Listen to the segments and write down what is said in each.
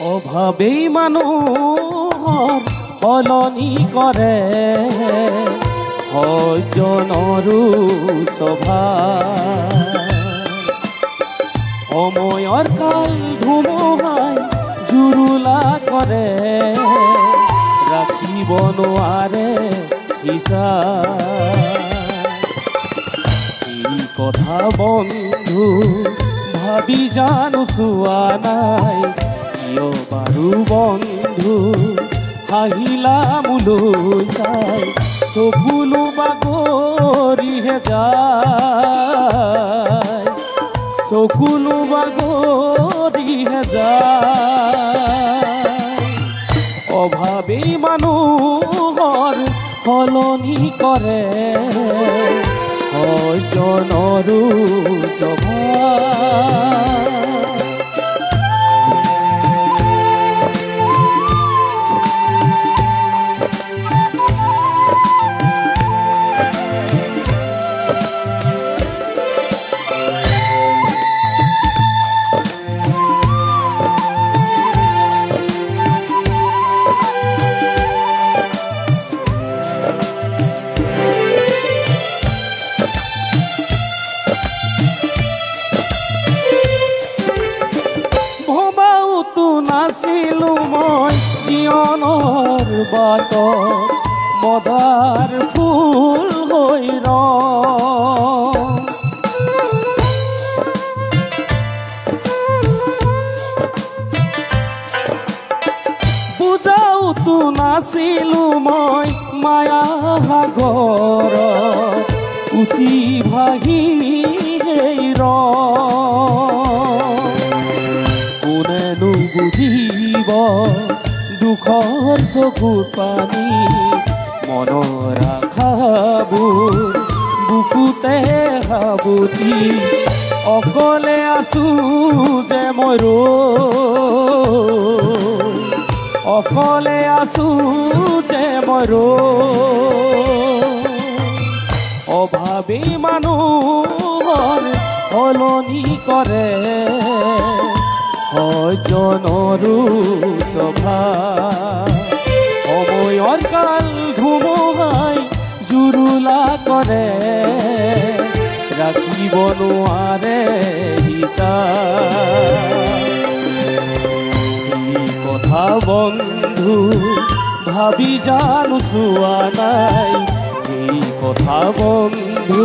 অভাৱেই মানুহৰ সলনি কৰে সজ্জনৰো স্বভাৱ সময়ৰ কাল ধুমুহাই জুৰুলা কৰে ৰাখিব নোৱাৰে এই কথা বন্ধু ভাবি জানো চোৱা নাই কিয় বাৰু বন্ধু হাঁহিলা মোলৈ চাই চকুলো বাগৰিহে যায় চকুলো বাগৰিহে যায় অভাৱেই মানুহৰ সলনি কৰে সজ্জনৰো স্বভাৱ নাছিলো মই জীৱনৰ বাটত মদাৰ ফুল হৈ বুজাওতো নাছিলো মই মায়া সাগৰত উটি ভাহি কোনেনো বুজিব দুখৰ চকুৰ পানী মনৰ আশাবোৰ বুকুতে সাবুতি অকলে আছো যে মই অকলে আছো যে মই অভাৱেই মানুহৰ সলনি কৰে সজ্জনৰো স্বভাৱ সময়ৰ কাল ধুমুহাই জুৰুলা কৰে ৰাখিব নোৱাৰে এই কথা বন্ধু ভাবি জানো চোৱা নাই এই কথা বন্ধু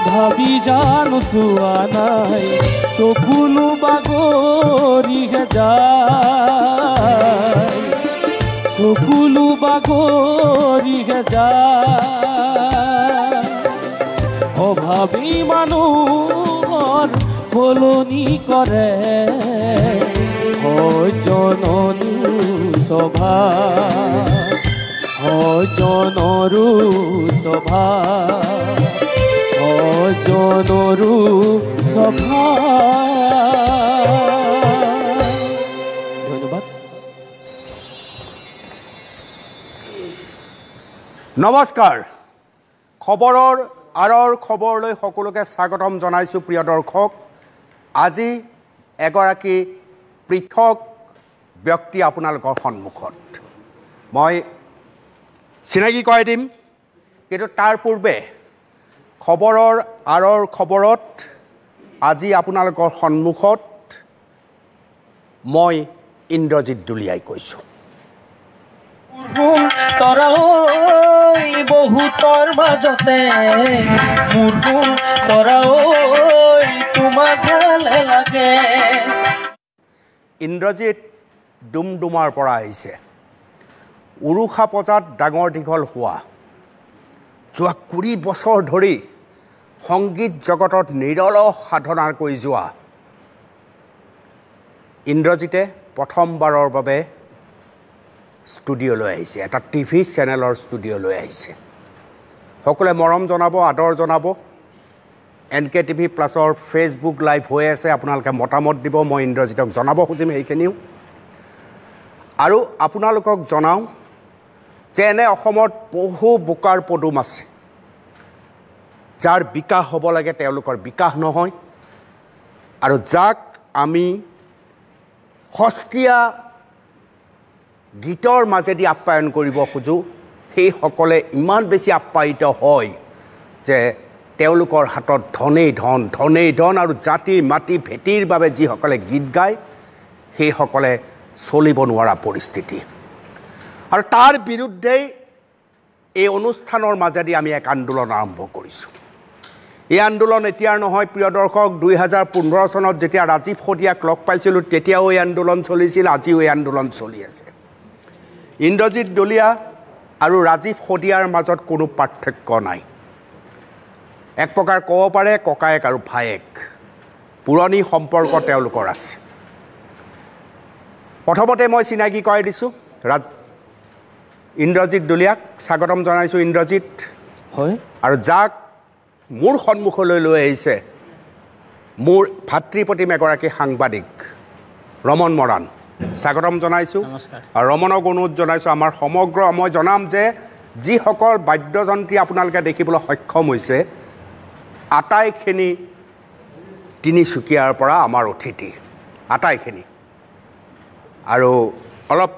ভাবি জানো চোৱা নাই চকুলো বাগৰিহে যায় চকুলো বাগৰিহে যায় অভাৱী মানুহৰ সলনি কৰে সজ্জনৰো স্বভাৱ সজ্জনৰো স্বভাৱ সজ্জনৰো স্বভাৱ ধন্যবাদ নমস্কাৰ খবৰৰ আৰৰ খবৰলৈ সকলোকে স্বাগতম জনাইছোঁ প্ৰিয় দৰ্শক আজি এগৰাকী পৃথক ব্যক্তি আপোনালোকৰ সন্মুখত মই চিনাকি কৰাই দিম কিন্তু তাৰ পূৰ্বে খবৰৰ আৰৰ খবৰত আজি আপোনালোকৰ সন্মুখত মই ইন্দ্ৰজিৎ দুলিয়াই কৈছোঁ বহুতৰ মাজতে মোৰ তৰা তোমাক ভালে লাগে ইন্দ্ৰজিৎ ডুমডুমাৰ পৰা আহিছে উৰুষা পজাত ডাঙৰ দীঘল হোৱা যোৱা 20 বছৰ ধৰি সংগীত জগতত নিৰলস সাধনা কৰি যোৱা ইন্দ্ৰজিতে প্ৰথমবাৰৰ বাবে ষ্টুডিঅ'লৈ আহিছে এটা টিভি চেনেলৰ ষ্টুডিঅ'লৈ আহিছে সকলোৱে মৰম জনাব আদৰ জনাব এনকে টিভি প্লাছৰ ফেচবুক লাইভ হৈ আছে আপোনালোকে মতামত দিব মই ইন্দ্ৰজিতক জনাব খুজিম এইখিনিও আৰু আপোনালোকক জনাওঁ যে এনে অসমত বহু বোকাৰ পদুম আছে যাৰ বিকাশ হ'ব লাগে তেওঁলোকৰ বিকাশ নহয় আৰু যাক আমি সস্তীয়া গীতৰ মাজেদি আপ্যায়ন কৰিব খোজোঁ সেইসকলে ইমান বেছি আপ্যায়িত হয় যে তেওঁলোকৰ হাতত ধনেই ধন আৰু জাতি মাটি ভেটিৰ বাবে যিসকলে গীত গায় সেইসকলে চলিব নোৱাৰা পৰিস্থিতি আৰু তাৰ বিৰুদ্ধেই এই অনুষ্ঠানৰ মাজেদি আমি এক আন্দোলন আৰম্ভ কৰিছোঁ এই আন্দোলন এতিয়াৰ নহয় প্ৰিয় দৰ্শক 2015 চনত যেতিয়া ৰাজীৱ শদিয়াক লগ পাইছিলোঁ তেতিয়াও এই আন্দোলন চলিছিল আজিও এই আন্দোলন চলি আছে ইন্দ্ৰজিৎ ডলিয়া আৰু ৰাজীৱ শদিয়াৰ মাজত কোনো পাৰ্থক্য নাই এক প্ৰকাৰ ক'ব পাৰে ককায়েক আৰু ভায়েক পুৰণি সম্পৰ্ক তেওঁলোকৰ আছে প্ৰথমতে মই চিনাকি কৰাই দিছোঁ ইন্দ্ৰজিৎ ডলিয়াক স্বাগতম জনাইছোঁ ইন্দ্ৰজিৎ হয় আৰু যাক মোৰ সন্মুখলৈ লৈ আহিছে মোৰ ভাতৃপ্ৰতিম এগৰাকী সাংবাদিক ৰমন মৰাণ স্বাগতম জনাইছোঁ আৰু ৰমনক অনুৰোধ জনাইছোঁ আমাৰ সমগ্ৰ মই জনাম যে যিসকল বাদ্যযন্ত্ৰী আপোনালোকে দেখিবলৈ সক্ষম হৈছে আটাইখিনি তিনিচুকীয়াৰ পৰা আমাৰ অতিথি আটাইখিনি আৰু অলপ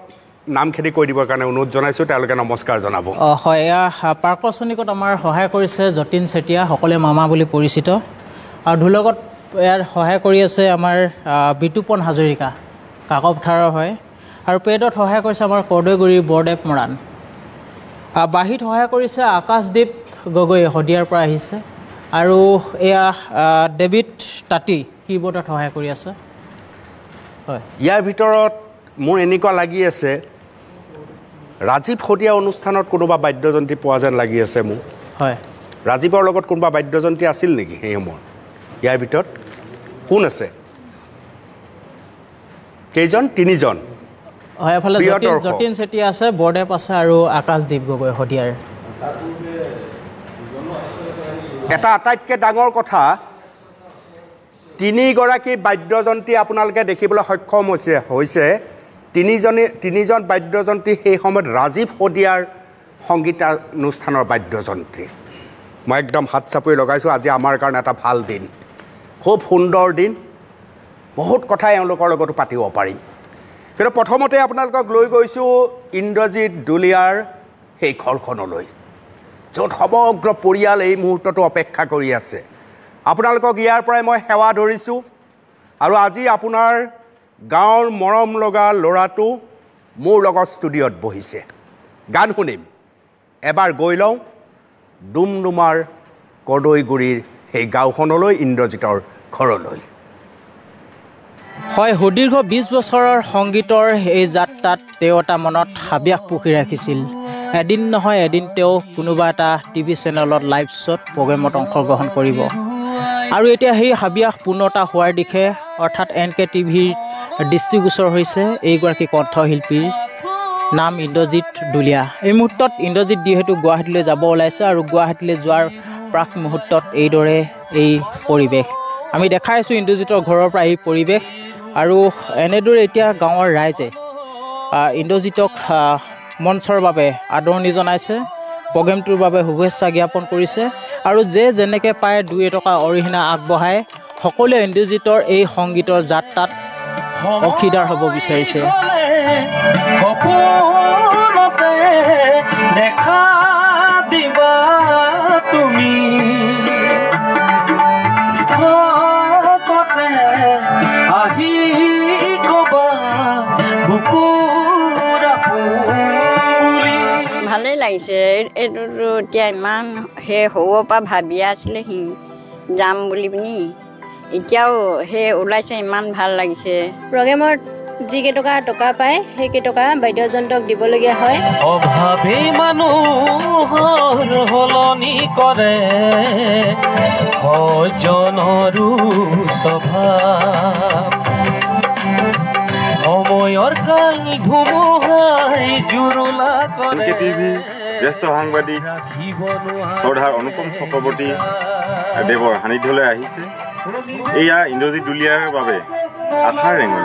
নামখিনি কৈ দিবৰ কাৰণে অনুৰোধ জনাইছোঁ তেওঁলোকে নমস্কাৰ জনাব হয় এয়া পাৰ্কচনিকত আমাৰ সহায় কৰিছে যতীন চেতিয়া সকলোৱে মামা বুলি পৰিচিত আৰু ঢোলকত ইয়াৰ সহায় কৰি আছে আমাৰ বিতুপন হাজৰিকা কাকপথাৰৰ হয় আৰু পেডত সহায় কৰিছে আমাৰ কৰ্দৈগুৰিৰ বৰদেৱ মৰাণ বাঁহীত সহায় কৰিছে আকাশদ্বীপ গগৈ শদিয়াৰ পৰা আহিছে আৰু এয়া ডেভিড তাঁতী কীবৰ্ডত সহায় কৰি আছে হয় ইয়াৰ ভিতৰত মোৰ এনেকুৱা লাগি আছে ৰাজীৱ শদিয়া অনুষ্ঠানত কোনোবা বাদ্যযন্ত্ৰী পোৱা যেন লাগি আছে মোৰ হয় ৰাজীৱৰ লগত কোনোবা বাদ্যযন্ত্ৰী আছিল নেকি সেই সময়ত ইয়াৰ ভিতৰত কোন আছে কেইজন তিনিজন হয় এফালে যতীন চেতিয়া আছে বৰদেৱ আছে আৰু আকাশদ্বীপ গগৈ শদিয়াৰ এটা আটাইতকৈ ডাঙৰ কথা তিনিগৰাকী বাদ্যযন্ত্ৰী আপোনালোকে দেখিবলৈ সক্ষম হৈছে তিনিজন বাদ্যযন্ত্ৰী সেই সময়ত ৰাজীৱ শদিয়াৰ সংগীতানুষ্ঠানৰ বাদ্যযন্ত্ৰী মই একদম হাত চাপৰি লগাইছোঁ আজি আমাৰ কাৰণে এটা ভাল দিন খুব সুন্দৰ দিন বহুত কথাই এওঁলোকৰ লগতো পাতিব পাৰিম কিন্তু প্ৰথমতে আপোনালোকক লৈ গৈছোঁ ইন্দ্ৰজিৎ ডলিয়াৰ সেই ঘৰখনলৈ য'ত সমগ্ৰ পৰিয়াল এই মুহূৰ্তটো অপেক্ষা কৰি আছে আপোনালোকক ইয়াৰ পৰাই মই সেৱা ধৰিছোঁ আৰু আজি আপোনাৰ গাঁৱৰ মৰম লগা ল'ৰাটো মোৰ লগত ষ্টুডিঅ'ত বহিছে গান শুনিম এবাৰ গৈ লওঁ ডুমডুমাৰ কৰ্দৈগুৰিৰ সেই গাঁওখনলৈ ইন্দ্ৰজিতৰ ঘৰলৈ হয় সুদীৰ্ঘ 20 বছৰৰ সংগীতৰ এই যাত্ৰাত তেওঁ এটা মনত হাবিয়াস পুহি ৰাখিছিল এদিন নহয় এদিন তেওঁ কোনোবা এটা টিভি চেনেলত লাইভ শ্ব'ত প্ৰগ্ৰেমত অংশগ্ৰহণ কৰিব আৰু এতিয়া সেই হাবিয়াস পূৰ্ণতা হোৱাৰ দিশে অৰ্থাৎ NK টিভিৰ দৃষ্টিগোচৰ হৈছে এইগৰাকী কণ্ঠশিল্পীৰ নাম ইন্দ্ৰজিৎ ডলিয়া এই মুহূৰ্তত ইন্দ্ৰজিৎ যিহেতু গুৱাহাটীলৈ যাব ওলাইছে আৰু গুৱাহাটীলৈ যোৱাৰ প্ৰাক মুহূৰ্তত এইদৰে এই পৰিৱেশ আমি দেখাই আছোঁ ইন্দ্ৰজিতৰ ঘৰৰ পৰা এই পৰিৱেশ আৰু এনেদৰে এতিয়া গাঁৱৰ ৰাইজে ইন্দ্ৰজিতক মঞ্চৰ বাবে আদৰণি জনাইছে প্ৰগ্ৰেমটোৰ বাবে শুভেচ্ছা জ্ঞাপন কৰিছে আৰু যেনেকৈ পায় 2 টকা অৰিহণা আগবঢ়াই সকলোৱে ইন্দ্ৰজিতৰ এই সংগীতৰ যাত্ৰাত অংশীদাৰ হ'ব বিচাৰিছে দেখা দিবা তুমি আহি কবা ভালেই লাগিছে এইটোতো এতিয়া ইমান সেই সৰুৰ পৰা ভাবি আছিলে সি যাম বুলি পিনি এতিয়াও সেই ওলাইছে ইমান ভাল লাগিছে প্ৰগ্ৰেমত যিকেইটকা টকা পায় সেইকেইটকা বাদ্যযন্ত্ৰক দিবলগীয়া হয় অভাৱী মানুহৰ সলনি কৰে সজনৰো স্বভাৱ সময়ৰ কাল ধুমুহাই জুৰুলা কৰে জ্যেষ্ঠ সাংবাদিক শ্ৰদ্ধাৰ অনুপম চক্ৰৱৰ্তী দেৱৰ সান্নিধ্যলৈ আহিছে এয়া ইন্দ্ৰজিৎ ডলিয়াৰ বাবে আশাৰ ৰেঙনি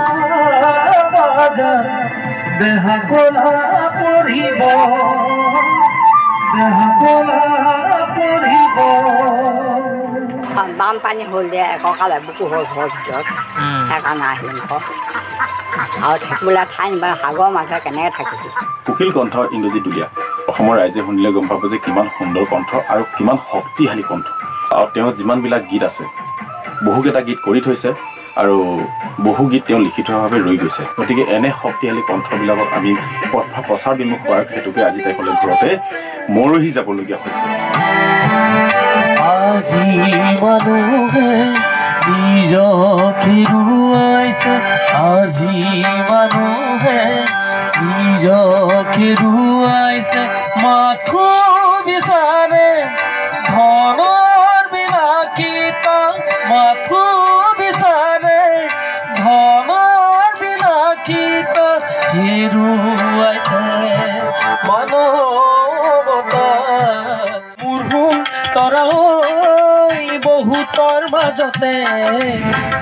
বানপানী হ'ল যে এককালে বুকু হ'ল ঘৰৰ ভিতৰত সেইকাৰণে আহিম আৰু থাকিবলৈ ঠাই বা সাগৰৰ মাজত কেনেকৈ থাকিবি কোকিল কণ্ঠ ইন্দ্ৰজিৎ দুলীয়া অসমৰ ৰাইজে শুনিলে গম পাব যে কিমান সুন্দৰ কণ্ঠ আৰু কিমান শক্তিশালী কণ্ঠ আৰু তেওঁৰ যিমানবিলাক গীত আছে বহুকেইটা গীত কৰি থৈছে আৰু বহু গীত তেওঁ লিখি থোৱাভাৱে ৰৈ গৈছে গতিকে এনে শক্তিশালী কণ্ঠবিলাকক আমি প্ৰচাৰ বিমুখ হোৱাৰ হেতুকে আজি তেখেতৰ ঘৰতে মৰহি যাবলগীয়া হৈছে আজি মানুহে নিজকে ৰুৱাইছে আজি মানুহে নিজকে ৰুৱাইছে মাথো বিচাৰে ধনৰ বিলাসিতা মাথো বিচাৰে ধনৰ বিলাসিতা হেৰুৱাইছে মানৱতা মূৰ্খুম তৰাই বহুতৰ মাজতে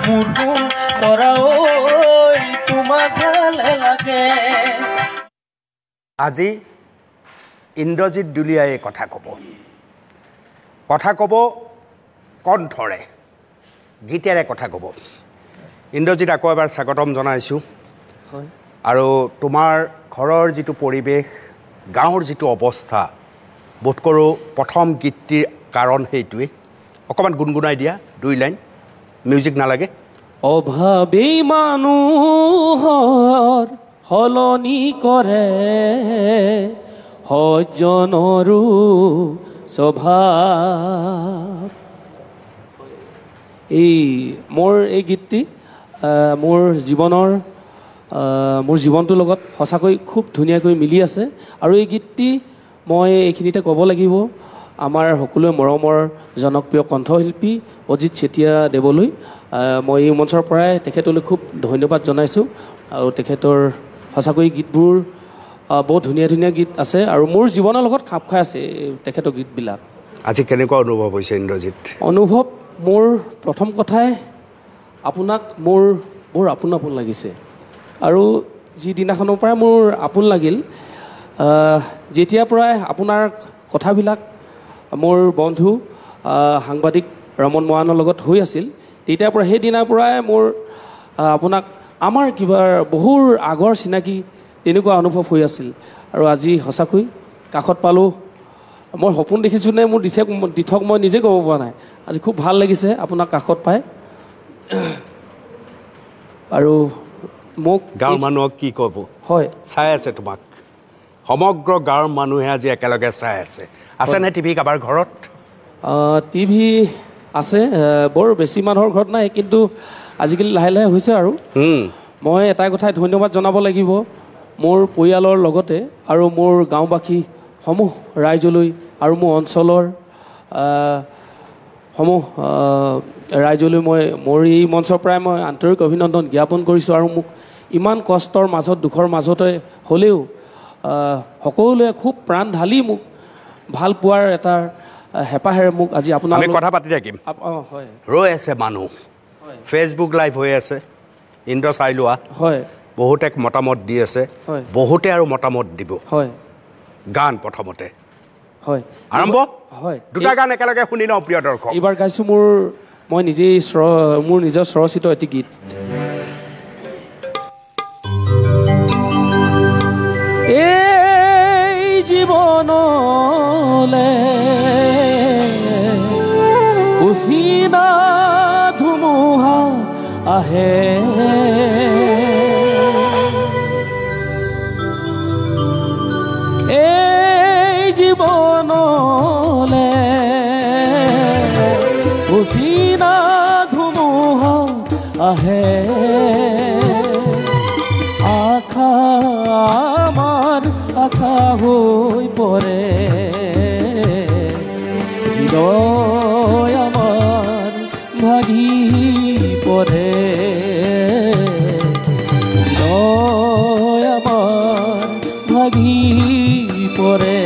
মূৰ্খুম তৰাই তোমাক ভালে লাগে আজি ইন্দ্ৰজিৎ দুলীয়াই কথা ক'ব কণ্ঠৰে গীতেৰে কথা ক'ব ইন্দ্ৰজিৎ আকৌ এবাৰ স্বাগতম জনাইছোঁ আৰু তোমাৰ ঘৰৰ যিটো পৰিৱেশ গাঁৱৰ যিটো অৱস্থা বোধ কৰোঁ প্ৰথম গীতটিৰ কাৰণ সেইটোৱে অকণমান গুণগুণাই দিয়া 2 লাইন মিউজিক নালাগে অভাৱেই মানুহৰ সলনি কৰে সজ্জনৰো স্বভাৱ মোৰ এই গীতটি মোৰ জীৱনটোৰ লগত সঁচাকৈ খুব ধুনীয়াকৈ মিলি আছে আৰু এই গীতটি মই এইখিনিতে ক'ব লাগিব আমাৰ সকলোৱে মৰমৰ জনপ্ৰিয় কণ্ঠশিল্পী অজিত চেতিয়া দেৱলৈ মই এই মঞ্চৰ পৰাই তেখেতলৈ খুব ধন্যবাদ জনাইছোঁ আৰু তেখেতৰ সঁচাকৈ গীতবোৰ বহুত ধুনীয়া ধুনীয়া গীত আছে আৰু মোৰ জীৱনৰ লগত খাপ খাই আছে তেখেতৰ গীতবিলাক আজি কেনেকুৱা অনুভৱ হৈছে ইন্দ্ৰজিৎ অনুভৱ মোৰ প্ৰথম কথাই আপোনাক মোৰ বৰ আপোন লাগিছে আৰু যিদিনাখনৰ পৰাই মোৰ আপোন লাগিল যেতিয়াৰ পৰাই আপোনাৰ কথাবিলাক মোৰ বন্ধু সাংবাদিক ৰমন মোৱানৰ লগত হৈ আছিল তেতিয়াৰ পৰা সেইদিনাৰ পৰাই মোৰ আপোনাক আমাৰ কিবা বহুৰ আগৰ চিনাকি তেনেকুৱা অনুভৱ হৈ আছিল আৰু আজি সঁচাকৈ কাষত পালোঁ মই সপোন দেখিছোঁ নে মোৰ দিঠক মই নিজে ক'ব পৰা নাই আজি খুব ভাল লাগিছে আপোনাক কাষত পাই আৰু মোক গাঁৱৰ মানুহক কি ক'ব হয় চাই আছে তোমাক সমগ্ৰ গাঁৱৰ মানুহে আজি একেলগে চাই আছেনে টিভি কাৰোবাৰ ঘৰত টিভি আছে বৰ বেছি মানুহৰ ঘৰত নাই কিন্তু আজিকালি লাহে লাহে হৈছে আৰু মই এটাই কথাই ধন্যবাদ জনাব লাগিব মোৰ পৰিয়ালৰ লগতে আৰু মোৰ গাঁওবাসী সমূহ ৰাইজলৈ আৰু মোৰ অঞ্চলৰ সমূহ ৰাইজলৈ মই মোৰ এই মঞ্চৰ পৰাই মই আন্তৰিক অভিনন্দন জ্ঞাপন কৰিছোঁ আৰু মোক ইমান কষ্টৰ মাজত দুখৰ মাজতে হ'লেও সকলোৱে খুব প্ৰাণ ঢালি মোক ভাল পোৱাৰ এটা হেঁপাহেৰে মোক আজি আপোনাৰ কথা পাতি থাকিম হয় ৰৈ আছে মানুহ ফেচবুক লাইভ হৈ আছে ইন্দ্ৰ চাই লোৱা হয় বহুতে মতামত দি আছে বহুতে আৰু মতামত দিব হয় গান প্ৰথমতে হয় আৰম্ভ হয় দুটা গান একেলগে শুনি লওঁ প্ৰিয় দৰ্শক এইবাৰ গাইছোঁ মই নিজেই মোৰ নিজৰ স্বৰচিত এটি গীত এই জীৱনলে উচিনা ধুমুহা আহে এই জীৱনলে উচিনা ধুমুহা আহে আশা আমাৰ আশা হৈ পৰে হৃদয় আমাৰ ভাগি পৰে হৃদয় আমাৰ ভাগি পৰে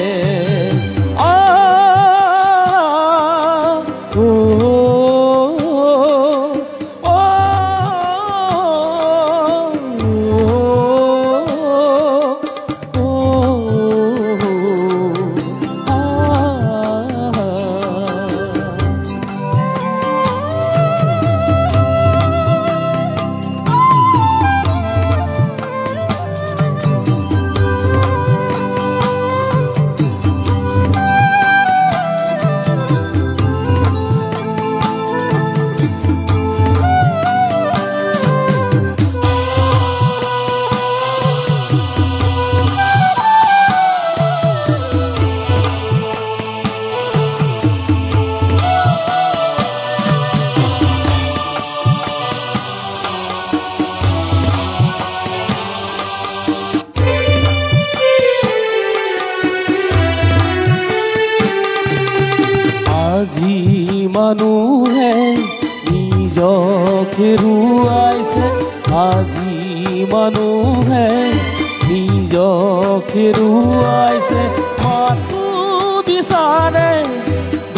হেৰুৱাইছে আজি মানুহে নিজক হেৰুৱাইছে মাথো বিচাৰে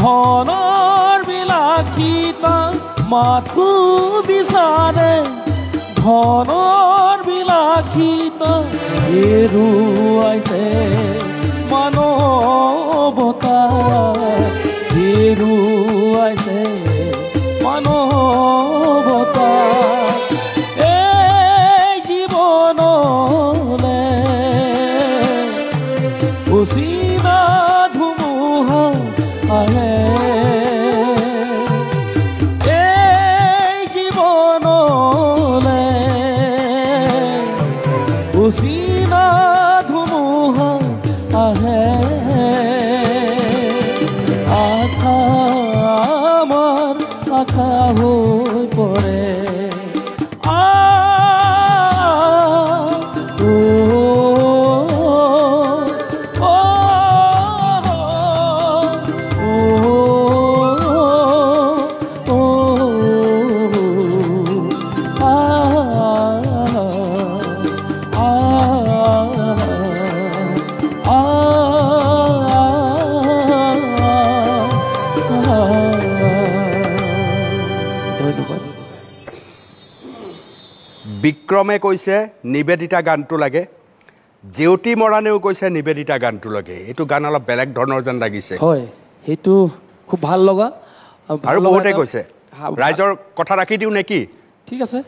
ধনৰ বিলাসিতা মাথো বিচাৰে ধনৰ বিলাসিতা হেৰুৱাইছে মানৱতা হেৰুৱাইছে মানৱতা এই জীৱনলে অচিনা ধুমুহা আহে এই জীৱনলে অচিনা ধুমুহা আহে আশা আমাৰ আশা হৈ পৰে বিক্ৰমে কৈছে নিবেদিতা গানটো লাগে জেউতি মৰাণেও কৈছে নিবেদিতা গানটো লাগে এইটো গান অলপ বেলেগ ধৰণৰ যেন লাগিছে হয় সেইটো খুব ভাল লগা আৰু বহুতে কৈছে ৰাইজৰ কথা ৰাখি দিওঁ নেকি ঠিক আছে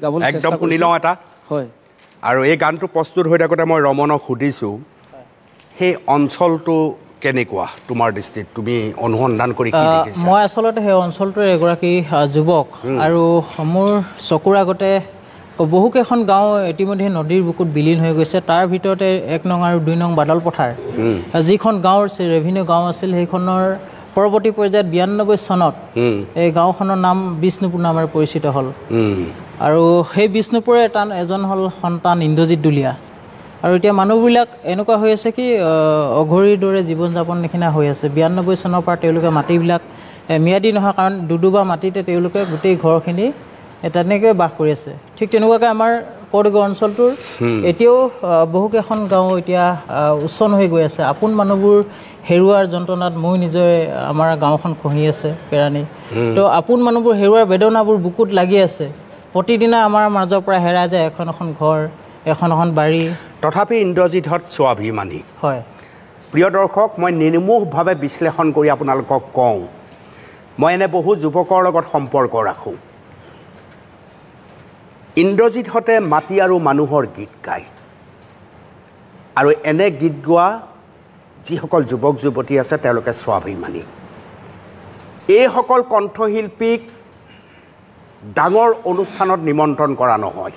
গাবলৈ একদম শুনি লওঁ এটা হয় আৰু এই গানটো প্ৰস্তুত হৈ থাকোঁতে মই ৰমনক সুধিছোঁ সেই অঞ্চলটো কেনেকুৱা তোমাৰ দৃষ্টিত তুমি অনুসন্ধান কৰি কি দেখিছা মই আচলতে সেই অঞ্চলটোৰ এগৰাকী যুৱক আৰু মোৰ চকুৰ আগতে বহুকেইখন গাঁও ইতিমধ্যে নদীৰ বুকুত বিলীন হৈ গৈছে তাৰ ভিতৰতে 1 নং আৰু 2 নং বাদল পথাৰ যিখন গাঁৱৰ ৰেভিনিউ গাঁও আছিল সেইখনৰ পৰৱৰ্তী পৰ্যায়ত 92 চনত এই গাঁওখনৰ নাম বিষ্ণুপুৰ নামেৰে পৰিচিত হ'ল আৰু সেই বিষ্ণুপুৰে এজন হ'ল সন্তান ইন্দ্ৰজিৎ দুলীয়া আৰু এতিয়া মানুহবিলাক এনেকুৱা হৈ আছে কি অঘৰীৰ দৰে জীৱন যাপন নিচিনা হৈ আছে 92 চনৰ পৰা তেওঁলোকে মাটিবিলাক ম্যাদী নহয় কাৰণ দুডুবা মাটিতে তেওঁলোকে গোটেই ঘৰখিনি তেনেকৈ বাস কৰি আছে ঠিক তেনেকুৱাকৈ আমাৰ কৌৰগড় অঞ্চলটোৰ এতিয়াও বহুকেইখন গাঁও এতিয়া উচ্ছন হৈ গৈ আছে আপোন মানুহবোৰ হেৰুৱাৰ যন্ত্ৰণাত মই নিজে আমাৰ গাঁওখন খহি আছে কেৰাণী তো আপোন মানুহবোৰ হেৰুৱাৰ বেদনাবোৰ বুকুত লাগি আছে প্ৰতিদিনা আমাৰ মাজৰ পৰা হেৰাই যায় এখন এখন ঘৰ এখন এখন বাৰী তথাপি ইন্দ্ৰজিৎহঁত স্বাভিমানী হয় প্ৰিয় দৰ্শক মই নিৰ্মোহভাৱে বিশ্লেষণ কৰি আপোনালোকক কওঁ মই এনে বহু যুৱকৰ লগত সম্পৰ্ক ৰাখোঁ ইন্দ্ৰজিৎহঁতে মাটি আৰু মানুহৰ গীত গায় আৰু এনে গীত গোৱা যিসকল যুৱক যুৱতী আছে তেওঁলোকে স্বাভিমানী এইসকল কণ্ঠশিল্পীক ডাঙৰ অনুষ্ঠানত নিমন্ত্ৰণ কৰা নহয়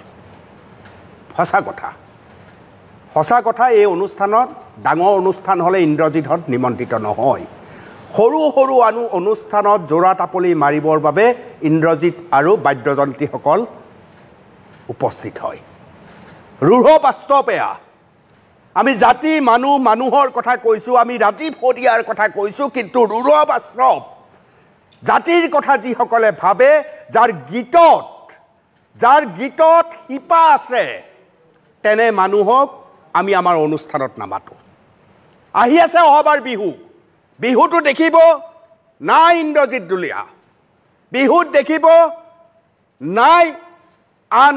সঁচা কথা এই অনুষ্ঠানত ডাঙৰ অনুষ্ঠান হ'লে ইন্দ্ৰজিৎহঁত নিমন্ত্ৰিত নহয় সৰু সৰু অনুষ্ঠানত জোৰা টাপলি মাৰিবৰ বাবে ইন্দ্ৰজিৎ আৰু বাদ্যযন্ত্ৰীসকল উপস্থিত হয় ৰূঢ় বাস্তৱ এয়া আমি জাতি মানুহৰ কথা কৈছোঁ আমি ৰাজীৱ শদিয়াৰ কথা কৈছোঁ কিন্তু ৰূঢ় বাস্তৱ জাতিৰ কথা যিসকলে ভাবে যাৰ গীতত শিপা আছে তেনে মানুহক আমি আমাৰ অনুষ্ঠানত নামাতো আহি আছে অহাবাৰ বিহুটো দেখিব নাই ইন্দ্ৰজিৎ দুলীয়া বিহুত দেখিব নাই আন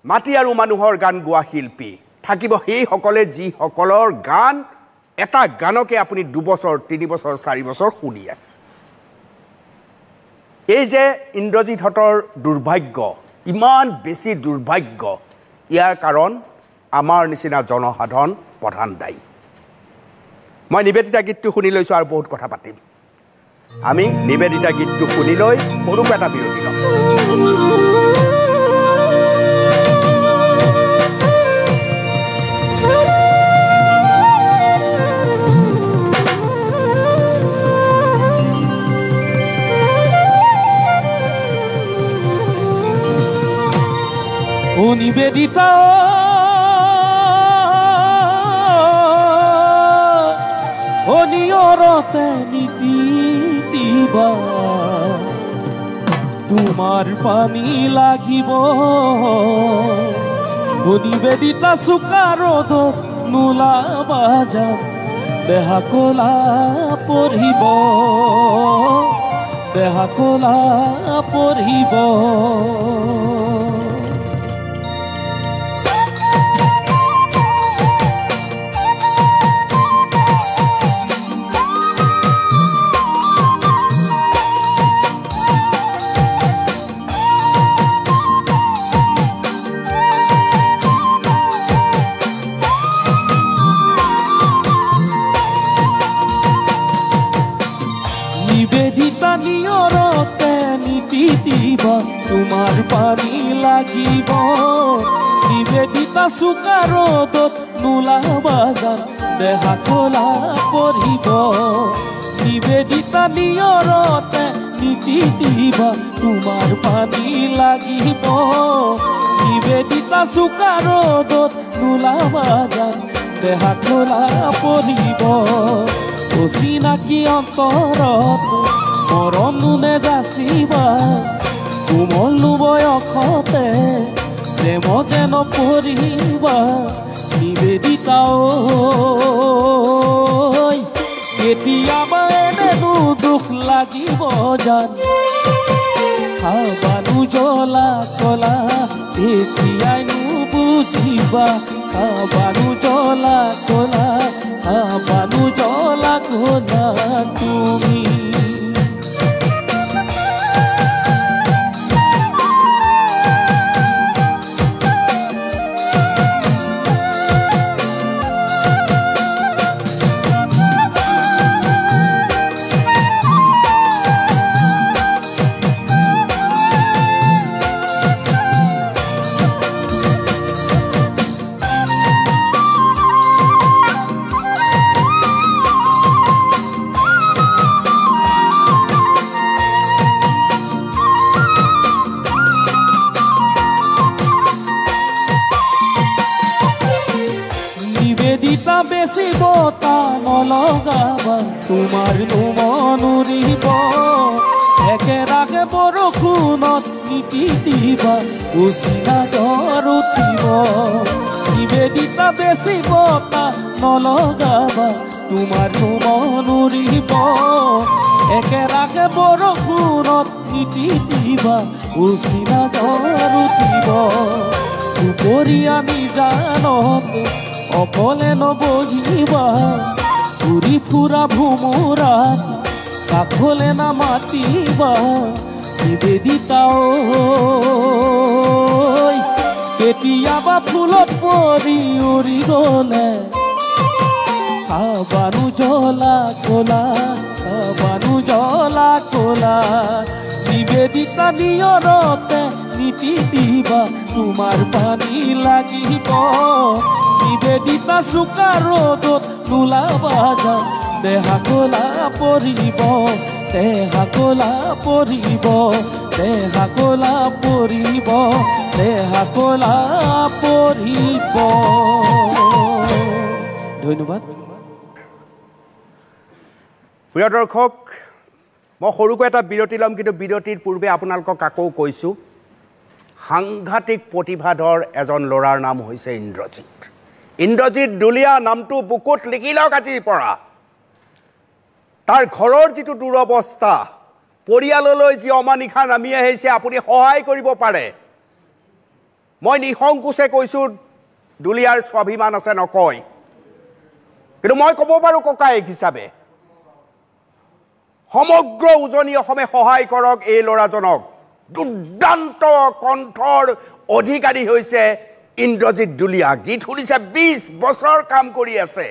মাটি আৰু মানুহৰ গান গোৱা শিল্পী থাকিব সেইসকলে যিসকলৰ গান এটা গানকে আপুনি 2 বছৰ 3 বছৰ 4 বছৰ শুনি আছে এই যে ইন্দ্ৰজিৎহঁতৰ দুৰ্ভাগ্য ইমান বেছি দুৰ্ভাগ্য ইয়াৰ কাৰণ আমাৰ নিচিনা জনসাধাৰণ প্ৰধান দায়ী মই নিবেদিতা গীতটো শুনি লৈছোঁ আৰু বহুত কথা পাতিম আমি নিবেদিতা গীতটো শুনি লৈ সৰুকৈ এটা বিৰতি ল'ম ও নিবেদিতা অনিয়ৰতে নীতি দিবা তোমাৰ পানী লাগিব নিবেদিতা চোকা ৰ'দত নোলাবা যান দেহা কলা পঢ়িব দেহা কলা পঢ়িব নিয়ৰতে নীতি দিবা তোমাৰ পানী লাগিব নিবেদিতা চোকা ৰ'দত নোলাবা যান দেহা কলা পঢ়িব নিবেদিতা নিয়ৰতে নীতি দিবা তোমাৰ পানী লাগিব নিবেদিতা চোকা ৰ'দত নোলাবা যান দেহা কলা পঢ়িব অচিনাকি অন্তৰত মৰম নুনে যাচিবা কোমল বয়সতে প্ৰেম যেন পঢ়িবা নিবেদিতা কেতিয়াবা এনেনো দুখ লাগিব জান খাবানো জ্বলা কলা এতিয়াই নুবুজিবা খাবানো জ্বলা কলা খাবানো জ্বলা কলা তুমি নিবেদিতা বেছি বতা নলগাবা তোমাৰ মনুৰিব একেৰাগে বৰষুণত নীতি দিবা উচিনা জ্বৰ উঠিব নিবেদিতা বেছি বতা নলগাবা তোমাৰ মনুৰিব একেৰাগে বৰষুণত নীতি দিবা উচিনা জ্বৰ উঠিব দুপৰীয়া নিজানতে অকলে নবজিবা ঘূৰি ফুৰা ভোমোৰাত কাষলে নামাতিবা নিবেদিতা কেতিয়াবা ফুলত পৰি উৰি গ'লে খাবানো জ্বলা কলা খাবানো জ্বলা কলা নিবেদিতা নিয়ৰতে নীতি দিবা তোমাৰ পানী লাগিব নিবেদিতা চোকা ৰ'দত নোলাবা যান দেহা কলা পঢ়িব দেহা কলা পঢ়িব দেহা কলা পঢ়িব দেহা কলা পঢ়িব ধন্যবাদ প্ৰিয় দৰ্শক মই সৰুকৈ এটা বিৰতি ল'ম কিন্তু বিৰতিৰ পূৰ্বে আপোনালোকক আকৌ কৈছোঁ সাংঘাতিক প্ৰতিভাধৰ এজন ল'ৰাৰ নাম হৈছে ইন্দ্ৰজিৎ দুলীয়া নামটো বুকুত লিখি লওক আজিৰ পৰা তাৰ ঘৰৰ যিটো দুৰৱস্থা পৰিয়াললৈ যি অমানিশা নামি আহিছে আপুনি সহায় কৰিব পাৰে মই নিসংকোচে কৈছোঁ দুলীয়াৰ স্বাভিমান আছে নকয় কিন্তু মই ক'ব পাৰোঁ ককায়েক হিচাপে সমগ্ৰ উজনি অসমে সহায় কৰক এই ল'ৰাজনক দুৰ্দান্ত কণ্ঠৰ অধিকাৰী হৈছে ইন্দ্ৰজিৎ দুলীয়া গীত শুনিছে 20 বছৰ কাম কৰি আছে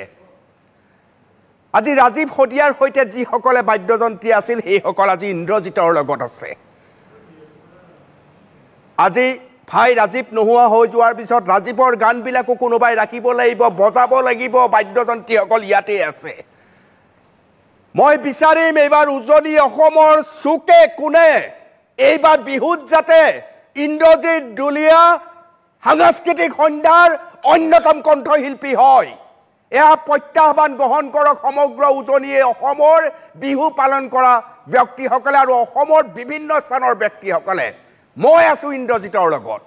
আজি ৰাজীৱ শদিয়াৰ সৈতে যিসকলে বাদ্যযন্ত্ৰী আছিল সেইসকল আজি ইন্দ্ৰজিতৰ লগত আছে আজি ভাই ৰাজীৱ নোহোৱা হৈ যোৱাৰ পিছত ৰাজীৱৰ গানবিলাকো কোনোবাই ৰাখিব লাগিব বজাব লাগিব বাদ্যযন্ত্ৰীসকল ইয়াতে আছে মই বিচাৰিম এইবাৰ উজনি অসমৰ চুকে কোনে এইবাৰ বিহুত যাতে ইন্দ্ৰজিৎ দুলীয়া সাংস্কৃতিক সন্ধ্যাৰ অন্যতম কণ্ঠশিল্পী হয় এয়া প্ৰত্যাহ্বান গ্ৰহণ কৰক সমগ্ৰ উজনিয়ে অসমৰ বিহু পালন কৰা ব্যক্তিসকলে আৰু অসমৰ বিভিন্ন স্থানৰ ব্যক্তিসকলে মই আছোঁ ইন্দ্ৰজিতৰ লগত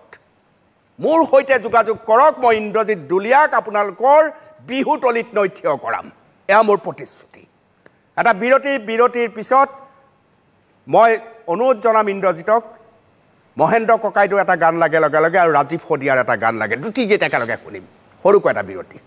মোৰ সৈতে যোগাযোগ কৰক মই ইন্দ্ৰজিত দুলিয়াক আপোনালোকৰ বিহুতলিত নৈ থিয় কৰাম এয়া মোৰ প্ৰতিশ্ৰুতি এটা বিৰতিৰ পিছত মই অনুৰোধ জনাম ইন্দ্ৰজিতক মহেন্দ্ৰ ককাইদেউৰ এটা গান লাগে লগে লগে আৰু ৰাজীৱ শদিয়াৰ এটা গান লাগে দুটি গীত একেলগে শুনিম সৰুকৈ এটা বিৰতি